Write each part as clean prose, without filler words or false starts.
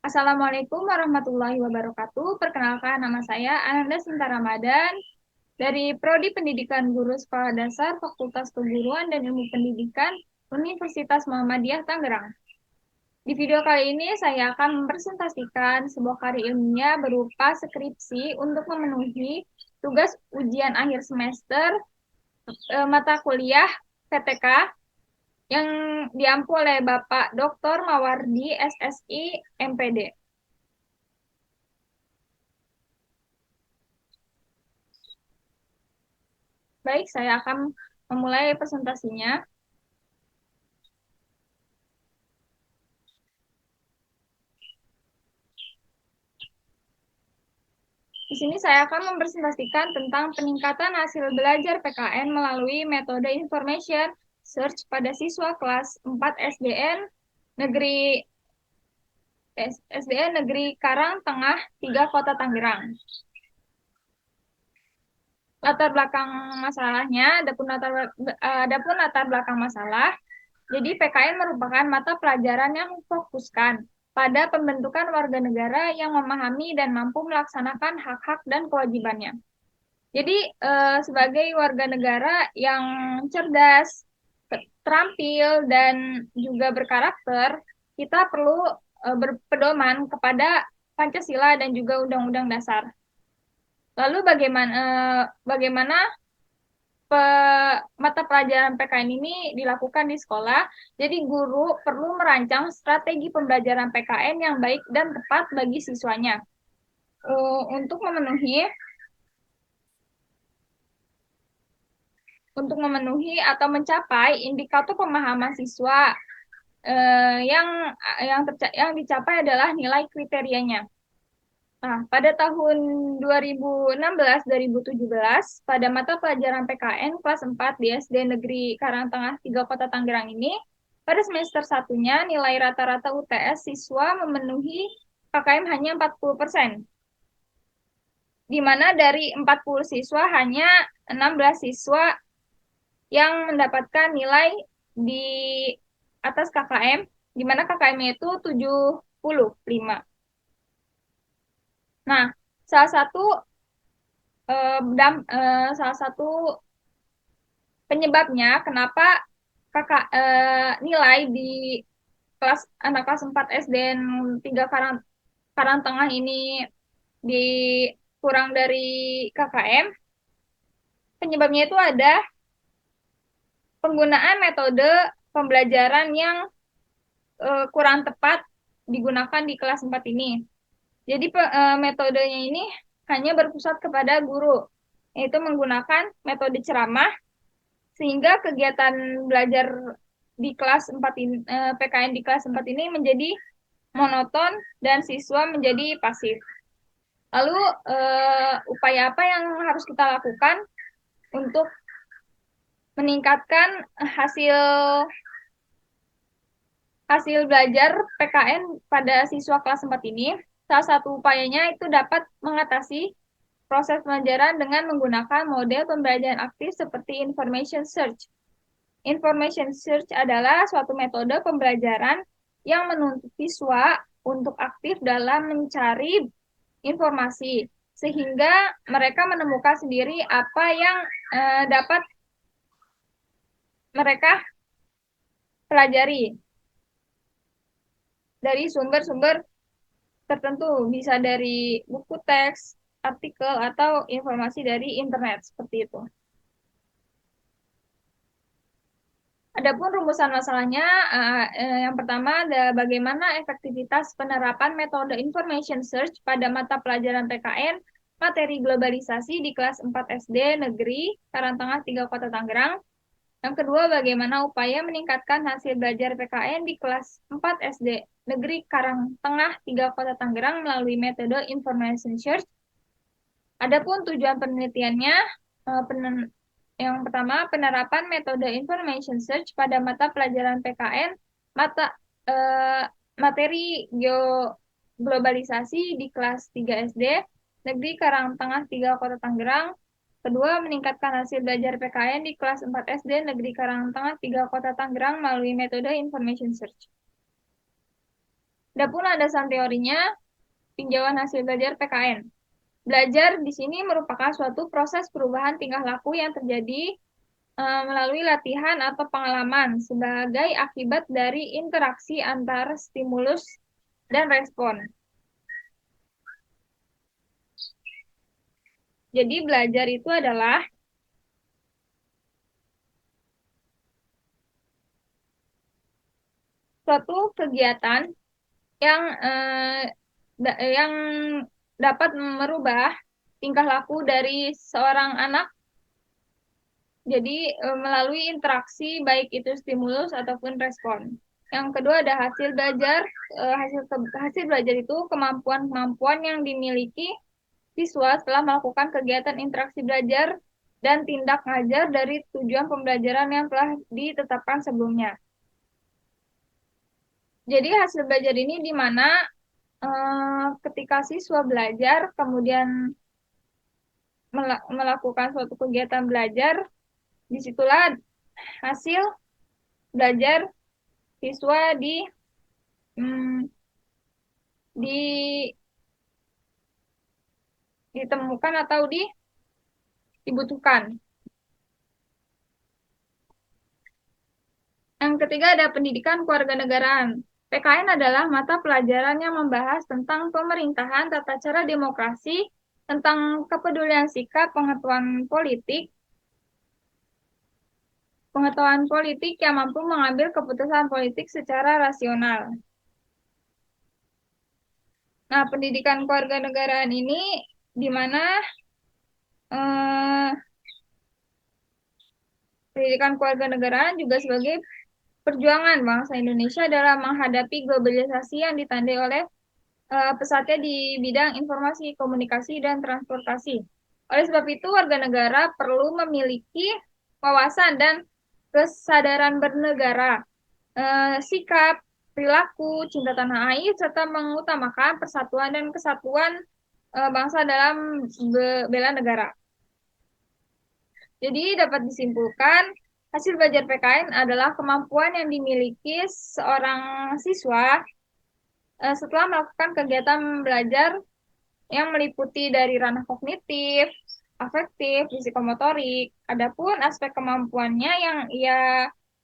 Assalamualaikum warahmatullahi wabarakatuh. Perkenalkan, nama saya Ananda Sinta Ramadan dari Prodi Pendidikan Guru Sekolah Dasar Fakultas Keguruan dan Ilmu Pendidikan Universitas Muhammadiyah Tangerang. Di video kali ini saya akan mempresentasikan sebuah karya ilmiah berupa skripsi untuk memenuhi tugas ujian akhir semester mata kuliah PTK yang diampu oleh Bapak Dr. Mawardi SSI MPD. Baik, saya akan memulai presentasinya. Di sini saya akan mempresentasikan tentang peningkatan hasil belajar PKN melalui metode information search pada siswa kelas 4 Negeri SDN Negeri Karang Tengah 3 Kota Tangerang. Latar belakang masalahnya, adapun latar belakang masalah. Jadi PKN merupakan mata pelajaran yang fokuskan pada pembentukan warga negara yang memahami dan mampu melaksanakan hak-hak dan kewajibannya. Jadi sebagai warga negara yang cerdas, terampil, dan juga berkarakter, kita perlu berpedoman kepada Pancasila dan juga Undang-Undang Dasar. Lalu bagaimana mata pelajaran PKN ini dilakukan di sekolah? Jadi guru perlu merancang strategi pembelajaran PKN yang baik dan tepat bagi siswanya. Untuk memenuhi atau mencapai indikator pemahaman siswa yang dicapai adalah nilai kriterianya. Nah, pada tahun 2016-2017, pada mata pelajaran PKN kelas 4 di SD Negeri Karangtengah 3 Kota Tangerang ini, pada semester satunya nilai rata-rata UTS siswa memenuhi KKM hanya 40%, di mana dari 40 siswa hanya 16 siswa yang mendapatkan nilai di atas KKM, di mana KKM-nya itu 75. Nah, salah satu salah satu penyebabnya kenapa nilai di anak kelas 4 SD 3 Karangtengah ini di kurang dari KKM. Penyebabnya itu ada penggunaan metode pembelajaran yang kurang tepat digunakan di kelas 4 ini. Jadi metodenya ini hanya berpusat kepada guru, yaitu menggunakan metode ceramah, sehingga kegiatan belajar di kelas 4 ini, PKN di kelas 4 ini menjadi monoton dan siswa menjadi pasif. Lalu upaya apa yang harus kita lakukan untuk meningkatkan hasil hasil belajar PKN pada siswa kelas 4 ini? Salah satu upayanya itu dapat mengatasi proses pembelajaran dengan menggunakan model pembelajaran aktif seperti information search. Information search adalah suatu metode pembelajaran yang menuntut siswa untuk aktif dalam mencari informasi, sehingga mereka menemukan sendiri apa yang dapat mereka pelajari dari sumber-sumber tertentu, bisa dari buku teks, artikel, atau informasi dari internet, seperti itu. Adapun rumusan masalahnya, yang pertama ada bagaimana efektivitas penerapan metode information search pada mata pelajaran PKN materi globalisasi di kelas 4 SD Negeri Karangtengah 3 Kota Tangerang. Yang kedua, bagaimana upaya meningkatkan hasil belajar PKN di kelas 4 SD Negeri Karangtengah 3 Kota Tangerang melalui metode information search. Adapun tujuan penelitiannya, yang pertama, penerapan metode information search pada mata pelajaran PKN, mata eh, materi geoglobalisasi di kelas 3 SD, Negeri Karangtengah 3 Kota Tangerang. Kedua, meningkatkan hasil belajar PKN di kelas 4 SD Negeri Karangtengah 3 Kota Tangerang melalui metode information search. Adapun landasan teorinya, tinjauan hasil belajar PKN. Belajar di sini merupakan suatu proses perubahan tingkah laku yang terjadi melalui latihan atau pengalaman sebagai akibat dari interaksi antara stimulus dan respon. Jadi belajar itu adalah suatu kegiatan yang yang dapat merubah tingkah laku dari seorang anak. Jadi melalui interaksi baik itu stimulus ataupun respon. Yang kedua ada hasil belajar. Hasil belajar itu kemampuan-kemampuan yang dimiliki siswa setelah melakukan kegiatan interaksi belajar dan tindak ngajar dari tujuan pembelajaran yang telah ditetapkan sebelumnya. Jadi hasil belajar ini di mana ketika siswa belajar kemudian melakukan suatu kegiatan belajar, disitulah hasil belajar siswa mm, di ditemukan atau dibutuhkan. Yang ketiga ada pendidikan kewarganegaraan. PKN adalah mata pelajaran yang membahas tentang pemerintahan, tata cara demokrasi, tentang kepedulian sikap, pengetahuan politik yang mampu mengambil keputusan politik secara rasional. Nah, pendidikan kewarganegaraan ini di mana eh, pendidikan kewarganegaraan juga sebagai perjuangan bangsa Indonesia dalam menghadapi globalisasi yang ditandai oleh pesatnya di bidang informasi, komunikasi, dan transportasi. Oleh sebab itu, warga negara perlu memiliki wawasan dan kesadaran bernegara, sikap, perilaku, cinta tanah air, serta mengutamakan persatuan dan kesatuan bangsa dalam bela negara. Jadi dapat disimpulkan, hasil belajar PKN adalah kemampuan yang dimiliki seorang siswa setelah melakukan kegiatan belajar yang meliputi dari ranah kognitif, afektif, fisikomotorik. Adapun aspek kemampuannya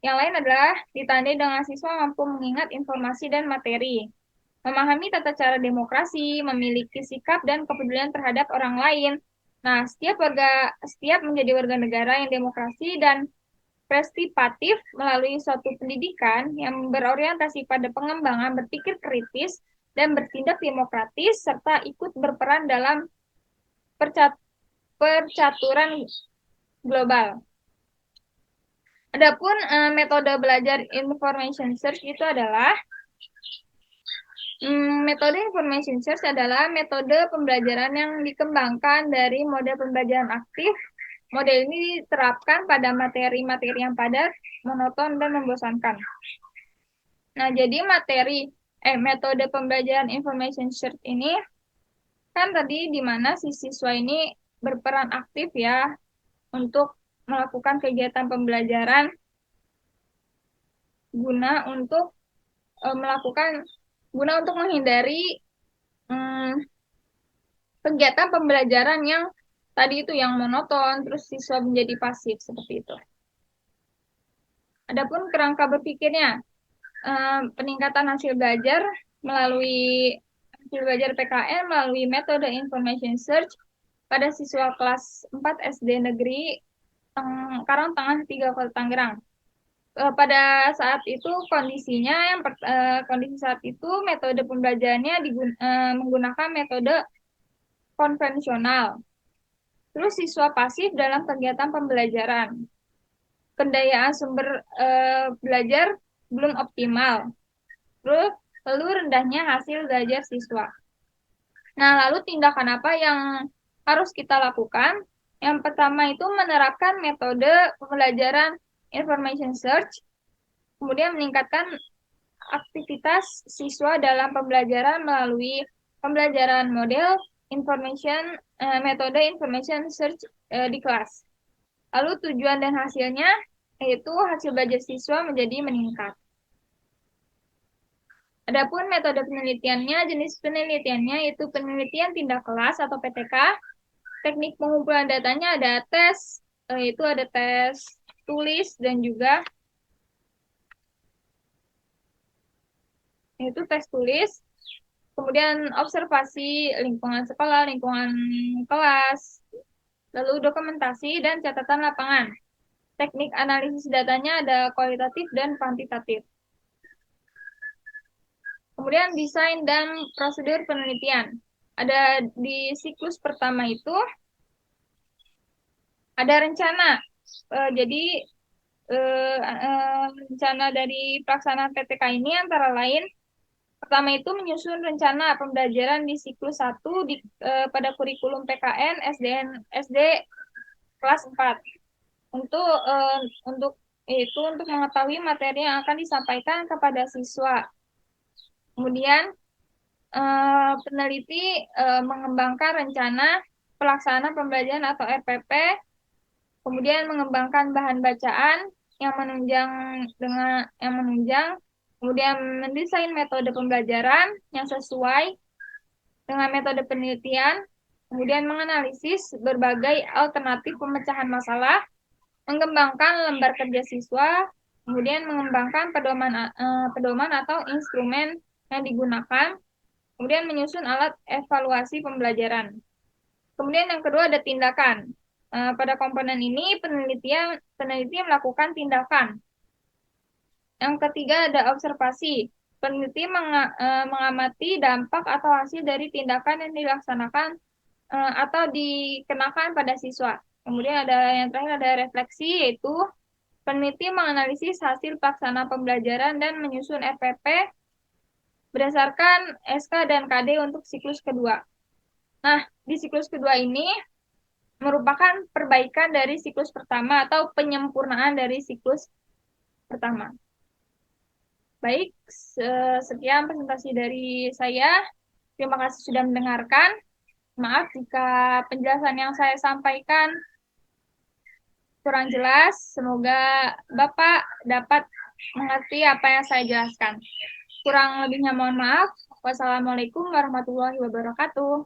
yang lain adalah ditandai dengan siswa mampu mengingat informasi dan materi, memahami tata cara demokrasi, memiliki sikap dan kepedulian terhadap orang lain. Nah, setiap menjadi warga negara yang demokrasi dan prestipatif melalui suatu pendidikan yang berorientasi pada pengembangan berpikir kritis dan bertindak demokratis serta ikut berperan dalam percaturan global. Adapun metode belajar information search itu adalah metode information search adalah metode pembelajaran yang dikembangkan dari model pembelajaran aktif. Model ini diterapkan pada materi-materi yang padat, monoton, dan membosankan. Nah, jadi metode pembelajaran information search ini kan tadi di mana si siswa ini berperan aktif ya untuk melakukan kegiatan pembelajaran guna untuk melakukan guna untuk menghindari hmm, kegiatan pembelajaran yang tadi itu yang monoton terus siswa menjadi pasif seperti itu. Adapun kerangka berpikirnya peningkatan hasil belajar melalui hasil belajar PKN melalui metode information search pada siswa kelas 4 SD Negeri Karangtengah 3 Kota Tangerang. Pada saat itu kondisi saat itu metode pembelajarannya menggunakan metode konvensional. Terus siswa pasif dalam kegiatan pembelajaran. Pendayaan sumber belajar belum optimal. Terus lalu rendahnya hasil belajar siswa. Nah, lalu tindakan apa yang harus kita lakukan? Yang pertama itu menerapkan metode pembelajaran information search, kemudian meningkatkan aktivitas siswa dalam pembelajaran melalui pembelajaran metode information search di kelas. Lalu tujuan dan hasilnya yaitu hasil belajar siswa menjadi meningkat. Adapun metode penelitiannya, jenis penelitiannya itu penelitian tindak kelas atau PTK. Teknik pengumpulan datanya ada tes, itu ada tes tulis dan juga itu tes tulis. Kemudian observasi lingkungan sekolah, lingkungan kelas, lalu dokumentasi dan catatan lapangan. Teknik analisis datanya ada kualitatif dan kuantitatif. Kemudian desain dan prosedur penelitian. Ada di siklus pertama itu ada rencana. Jadi rencana dari pelaksanaan PTK ini antara lain pertama itu menyusun rencana pembelajaran di siklus 1 pada kurikulum PKN SD kelas 4. Untuk untuk mengetahui materi yang akan disampaikan kepada siswa. Kemudian peneliti mengembangkan rencana pelaksanaan pembelajaran atau RPP, kemudian mengembangkan bahan bacaan yang menunjang, kemudian mendesain metode pembelajaran yang sesuai dengan metode penelitian, kemudian menganalisis berbagai alternatif pemecahan masalah, mengembangkan lembar kerja siswa, kemudian mengembangkan pedoman atau instrumen yang digunakan, kemudian menyusun alat evaluasi pembelajaran. Kemudian yang kedua ada tindakan. Pada komponen ini peneliti melakukan tindakan. Yang ketiga ada observasi. Peneliti mengamati dampak atau hasil dari tindakan yang dilaksanakan atau dikenakan pada siswa. Kemudian ada yang terakhir ada refleksi, yaitu peneliti menganalisis hasil pelaksanaan pembelajaran dan menyusun RPP berdasarkan SK dan KD untuk siklus kedua. Nah, di siklus kedua ini merupakan perbaikan dari siklus pertama atau penyempurnaan dari siklus pertama. Baik, sekian presentasi dari saya. Terima kasih sudah mendengarkan. Maaf jika penjelasan yang saya sampaikan kurang jelas. Semoga Bapak dapat mengerti apa yang saya jelaskan. Kurang lebihnya mohon maaf. Wassalamualaikum warahmatullahi wabarakatuh.